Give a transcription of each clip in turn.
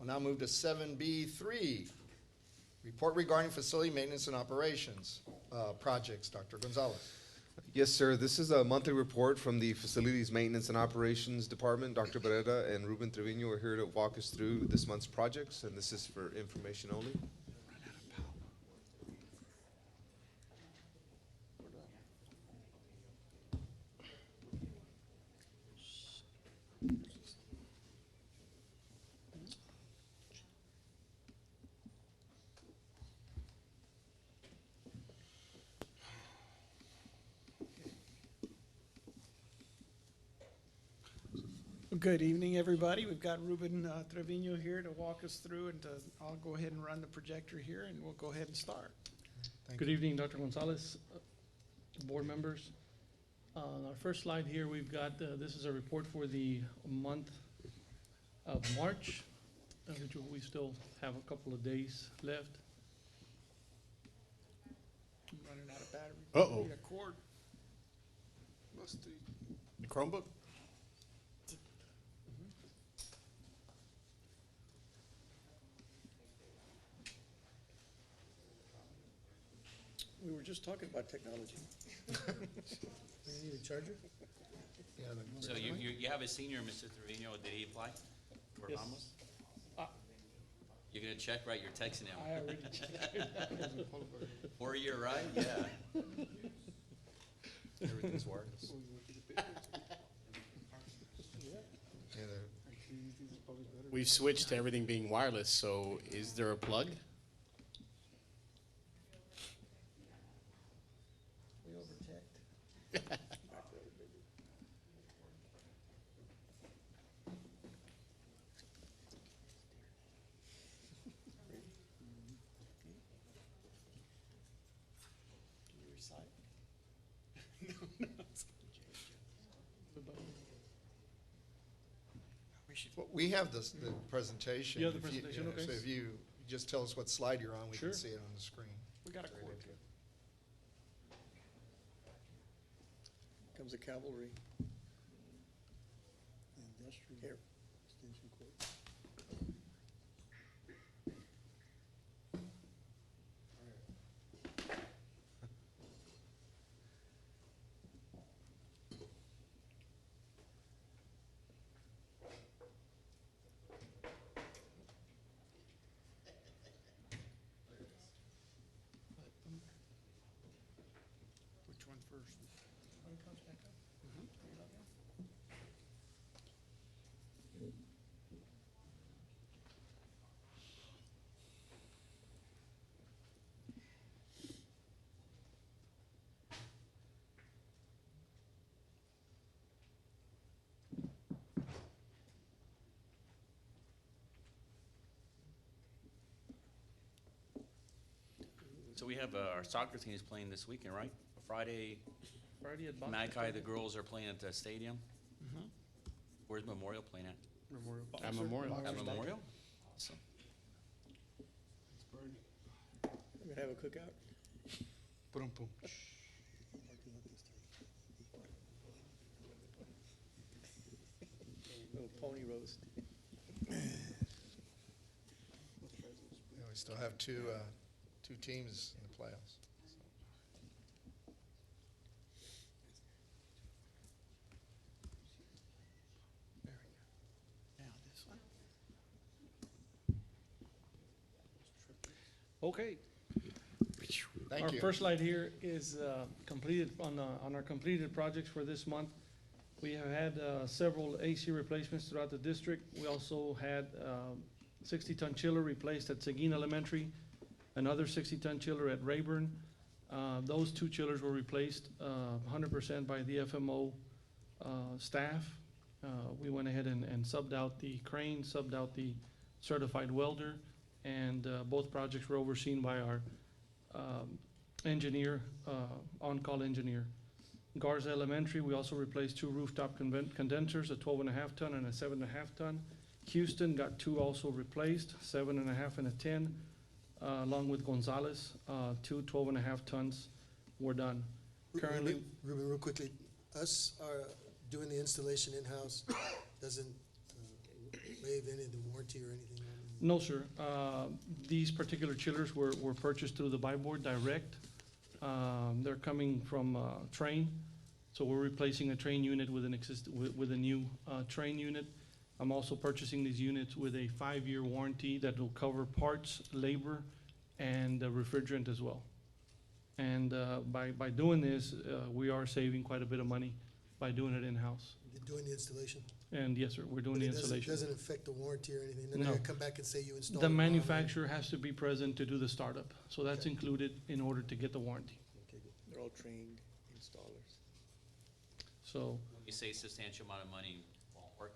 We'll now move to 7B3, report regarding facility maintenance and operations projects. Dr. Gonzalez. Yes, sir. This is a monthly report from the Facilities Maintenance and Operations Department. Dr. Beretta and Ruben Trevino are here to walk us through this month's projects, and this is for information only. Good evening, everybody. We've got Ruben Trevino here to walk us through, and I'll go ahead and run the projector here, and we'll go ahead and start. Good evening, Dr. Gonzalez, board members. On our first slide here, we've got, this is a report for the month of March, which we still have a couple of days left. I'm running out of battery. Uh-oh. Need a cord. The Chromebook? We were just talking about technology. You need a charger? So you have a senior, Mr. Trevino, did he apply for Yes. Ramos? Uh, You're gonna check, right? You're texting I him. already checked. 4-year, right? Yeah. Everything's wireless. We've switched to everything being wireless, so is there a plug? We overchecked. Can you recite? Well, we have the presentation. You have the If presentation, okay. So if you just tell us what slide you're on, we Sure. can see it on the screen. We got a cord. Comes the cavalry. Here. Which one first? One comes back up. So we have, our soccer team is playing this weekend, right? Friday, Friday at Boston. Magpie, the girls are playing at the stadium. Mhm. Where's Memorial playing at? At Memorial. At Memorial? Awesome. We're gonna have a cookout. Little pony roast. Yeah, we still have two teams in the playoffs. Now this one. Okay. Thank Our you. first slide here is completed on our completed projects for this month. We have had several AC replacements throughout the district. We also had 60-ton chiller replaced at Seguin Elementary, another 60-ton chiller at Rayburn. Those two chillers were replaced 100% by the FMO staff. We went ahead and subbed out the crane, subbed out the certified welder, and both projects were overseen by our engineer, on-call engineer. Garza Elementary, we also replaced two rooftop condensers, a 12.5 ton and a 7.5 ton. Houston got two also replaced, 7.5 and a 10, along with Gonzalez, two 12.5 tons were done. Currently, Ruben, real quickly, us are doing the installation in-house doesn't waive any of the warranty or anything on No, sir. These particular chillers were purchased through the buy board direct. They're coming from Train, so we're replacing a Train unit with with a new Train unit. I'm also purchasing these units with a 5-year warranty that will cover parts, labor, and refrigerant as well. And by doing this, we are saving quite a bit of money by doing it in-house. You're doing the installation? And yes, sir, we're doing But the it doesn't- installation. Doesn't affect the warranty or anything? Then No. they're gonna come back and say you installed The it wrong and- manufacturer has to be present to do the startup, so that's Okay. included in order to get the warranty. Okay, good. They're all trained installers. So, When you say substantial amount of money, ballpark,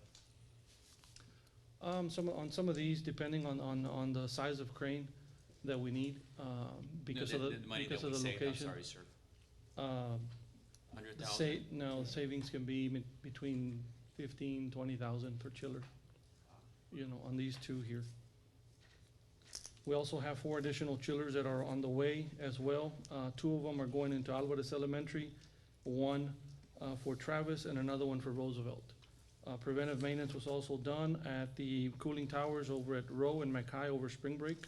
on some of these, depending on the size of crane that we need, because of the money that we location. saved, I'm sorry, sir, Um, 100,000? no, savings can be between 15, 20,000 per chiller, on these two here. We also have 4 additional chillers that are on the way as well. 2 of them are going into Alvarez Elementary, 1 for Travis, and another one for Roosevelt. Preventive maintenance was also done at the cooling towers over at Rowe and Mackay over spring break.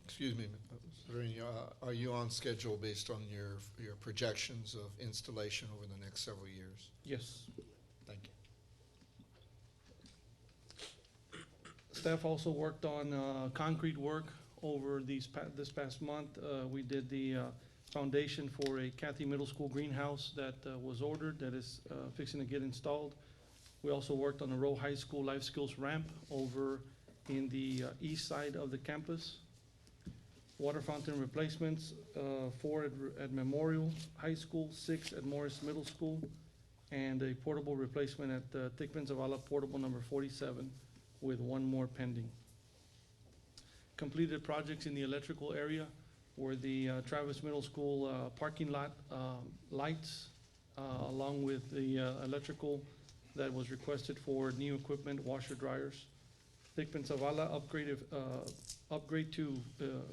Excuse me, Mr. Trevino, are you on schedule based on your projections of installation over the next several years? Yes. Thank you. Staff also worked on concrete work over this past month. We did the foundation for a Cathy Middle School greenhouse that was ordered, that is fixing to get installed. We also worked on the Rowe High School Life Skills ramp over in the east side of the campus. Water fountain replacements, 4 at Memorial High School, 6 at Morris Middle School, and a portable replacement at Thickman Zavala Portable number 47, with 1 more pending. Completed projects in the electrical area were the Travis Middle School parking lot lights, along with the electrical that was requested for new equipment, washer dryers. Thickman Zavala upgrade to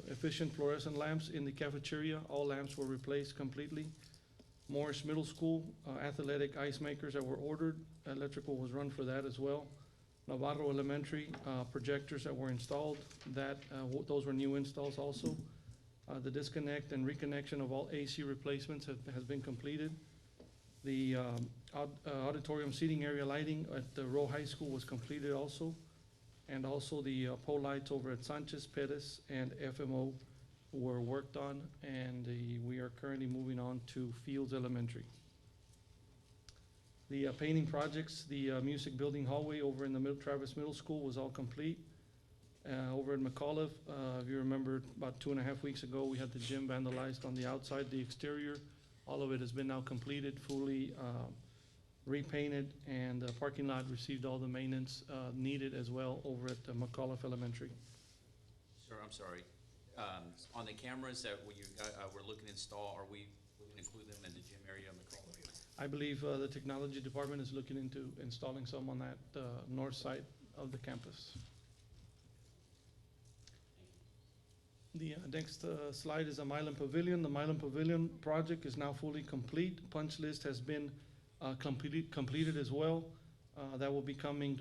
efficient fluorescent lamps in the cafeteria. All lamps were replaced completely. Morris Middle School athletic ice makers that were ordered, electrical was run for that as well. Navarro Elementary projectors that were installed, those were new installs also. The disconnect and reconnection of all AC replacements has been completed. The auditorium seating area lighting at the Rowe High School was completed also. And also the pole lights over at Sanchez, Perez, and FMO were worked on, and we are currently moving on to Fields Elementary. The painting projects, the music building hallway over in the Travis Middle School was all complete. Over at McAuliffe, if you remember, about 2.5 weeks ago, we had the gym vandalized on the outside, the exterior. All of it has been now completed, fully repainted, and the parking lot received all the maintenance needed as well over at McAuliffe Elementary. Sir, I'm sorry. On the cameras that we're looking to install, are we looking to include them in the gym area in McCall? I believe the technology department is looking into installing some on that north side of the campus. The next slide is the Milan Pavilion. The Milan Pavilion project is now fully complete. Punch list has been completed as well. That will be coming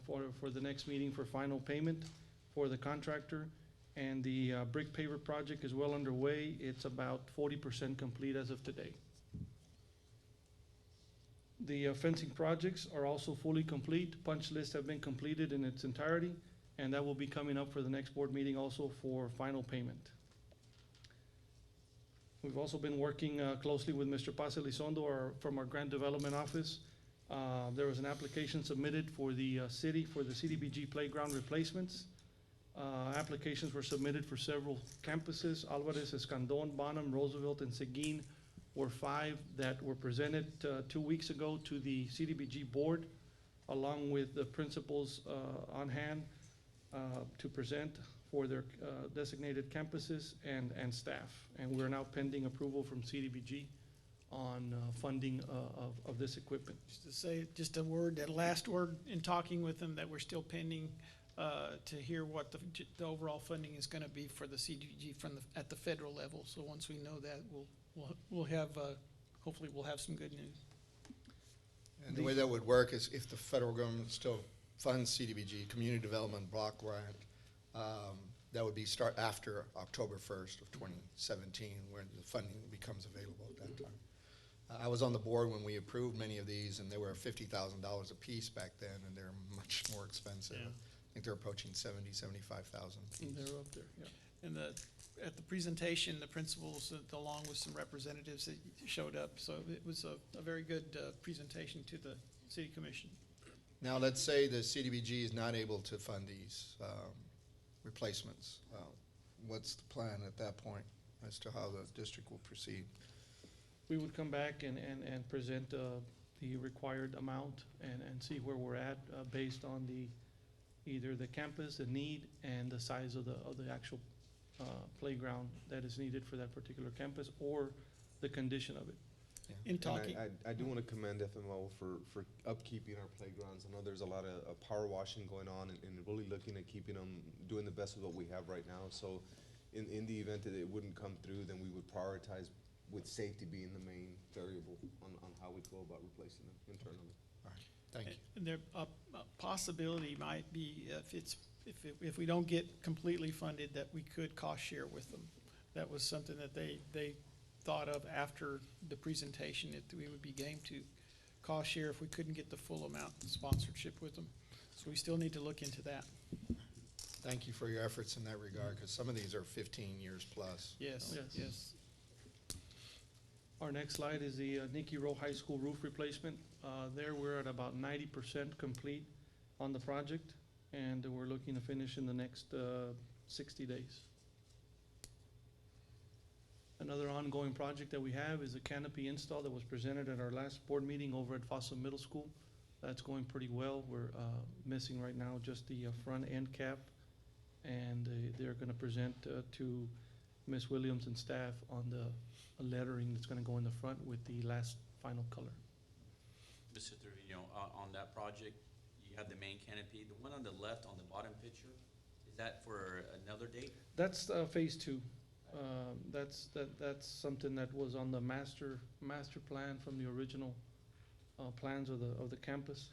for the next meeting for final payment for the contractor. And the brick paver project is well underway. It's about 40% complete as of today. The fencing projects are also fully complete. Punch lists have been completed in its entirety, and that will be coming up for the next board meeting also for final payment. We've also been working closely with Mr. Paz Elizondo from our Grant Development Office. There was an application submitted for the city for the CDBG playground replacements. Applications were submitted for several campuses. Alvarez, Escandon, Bonham, Roosevelt, and Seguin were 5 that were presented 2 weeks ago to the CDBG board, along with the principals on hand to present for their designated campuses and staff. And we're now pending approval from CDBG on funding of this equipment. Just to say, just a word, that last word in talking with them, that we're still pending to hear what the overall funding is gonna be for the CDBG at the federal level. So once we know that, we'll have, hopefully we'll have some good news. And the way that would work is if the federal government still fund CDBG, Community Development Block Grant. That would be start after October 1st of 2017, when the funding becomes available at that time. I was on the board when we approved many of these, and they were $50,000 a piece back then, and they're much more expensive. Yeah. I think they're approaching 75,000 a piece. They're up there, yeah. And at the presentation, the principals, along with some representatives that showed up, so it was a very good presentation to the city commission. Now, let's say the CDBG is not able to fund these replacements. What's the plan at that point as to how the district will proceed? We would come back and present the required amount and see where we're at based on either the campus, the need, and the size of the actual playground that is needed for that particular campus, or the condition of it. In And talking, I do want to commend FMO for upkeeping our playgrounds. I know there's a lot of power washing going on, and really looking at keeping them, doing the best with what we have right now. So in the event that it wouldn't come through, then we would prioritize with safety being the main variable on how we go about replacing them internally. All right, thank you. and there, a possibility might be if we don't get completely funded, that we could cost share with them. That was something that they thought of after the presentation, that we would be game to cost share if we couldn't get the full amount in sponsorship with them. So we still need to look into that. Thank you for your efforts in that regard, because some of these are 15 years plus. Yes, Yes. yes. Our next slide is the Nicky Rowe High School roof replacement. There, we're at about 90% complete on the project, and we're looking to finish in the next 60 days. Another ongoing project that we have is a canopy install that was presented at our last board meeting over at Fossa Middle School. That's going pretty well. We're missing right now just the front end cap, and they're gonna present to Ms. Williams and staff on the lettering that's gonna go in the front with the last final color. Mr. Trevino, on that project, you have the main canopy. The one on the left, on the bottom picture, is that for another date? That's phase two. That's something that was on the master plan from the original plans of the campus.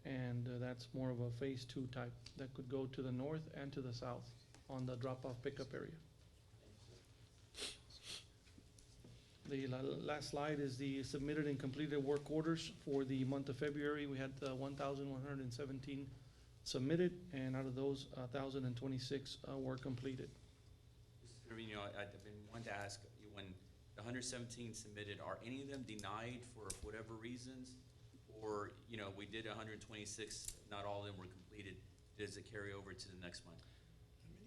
And that's more of a phase two type that could go to the north and to the south on the drop-off pickup area. The last slide is the submitted and completed work orders for the month of February. We had 1,117 submitted, and out of those, 1,026 were completed. Mr. Trevino, I've been wanting to ask you, when the 117 submitted, are any of them denied for whatever reasons? Or, we did 126, not all of them were completed. Does it carry over to the next month?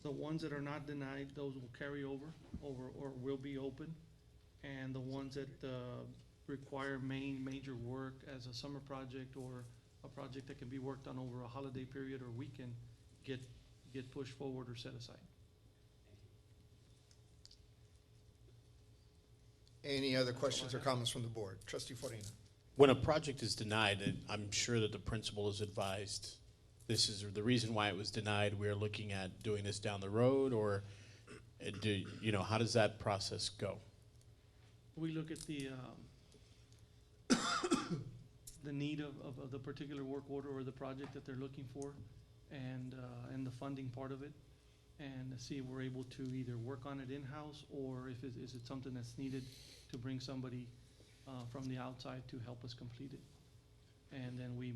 The ones that are not denied, those will carry over or will be open. And the ones that require major work as a summer project or a project that can be worked on over a holiday period or weekend get pushed forward or set aside. Any other questions or comments from the board? Trustee Farina. When a project is denied, and I'm sure that the principal is advised, this is the reason why it was denied, we're looking at doing this down the road, or how does that process go? We look at the the need of the particular work order or the project that they're looking for, and the funding part of it, and see if we're able to either work on it in-house, or if is it something that's needed to bring somebody from the outside to help us complete it. And then we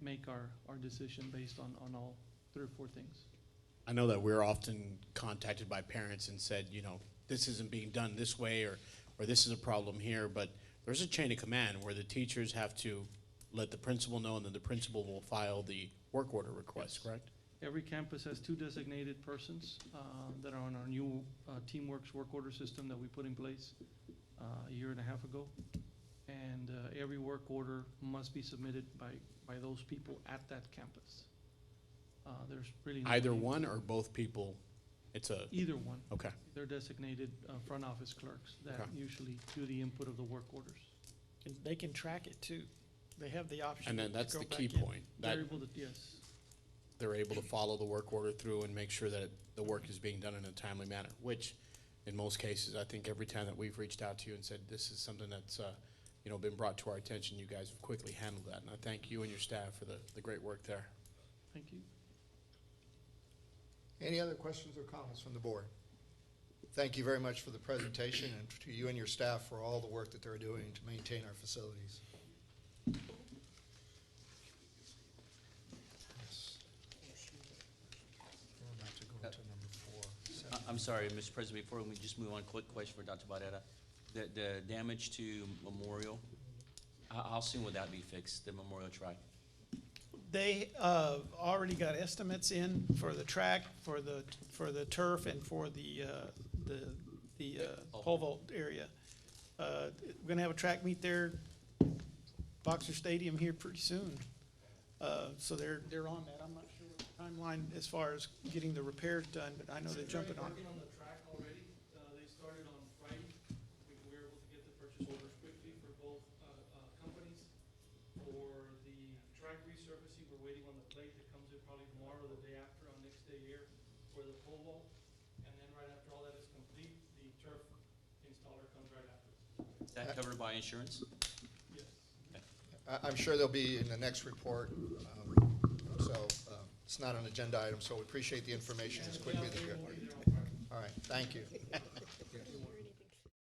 make our decision based on all 3 or 4 things. I know that we're often contacted by parents and said, this isn't being done this way, or this is a problem here, but there's a chain of command where the teachers have to let the principal know, and then the principal will file the work order request, correct? Every campus has 2 designated persons that are on our new TeamWorks work order system that we put in place a year and a half ago. And every work order must be submitted by those people at that campus. There's really Either nobody- one or both people, it's a, Either one. okay. They're designated front office clerks that Okay. usually do the input of the work orders. And they can track it too. They have the option. And then to that's go the back key in. point, that They're able to, yes. they're able to follow the work order through and make sure that the work is being done in a timely manner, which in most cases, I think every time that we've reached out to you and said, this is something that's, been brought to our attention, you guys have quickly handled that. And I thank you and your staff for the great work there. Thank you. Any other questions or comments from the board? Thank you very much for the presentation and to you and your staff for all the work that they're doing to maintain our facilities. Yes. We're about to go into number 4. I'm sorry, Mr. President, before we just move on, quick question for Dr. Barrera. The damage to Memorial, how soon will that be fixed, the Memorial track? They already got estimates in for the track, for the turf, and for the pole vault area. We're gonna have a track meet there, Boxer Stadium here pretty soon. So they're on that. I'm not sure what the timeline as far as getting the repairs done, but I know they're jumping on it. Working on the track already. They started on Friday. We were able to get the purchase orders quickly for both companies. For the track resurfacing, we're waiting on the plate that comes in probably tomorrow or the day after on next day air for the pole vault. And then right after all that is complete, the turf installer comes right after. Is that covered by insurance? Yes. I'm sure they'll be in the next report, so it's not an agenda item, so we appreciate the information as quickly as you can. All right, thank you.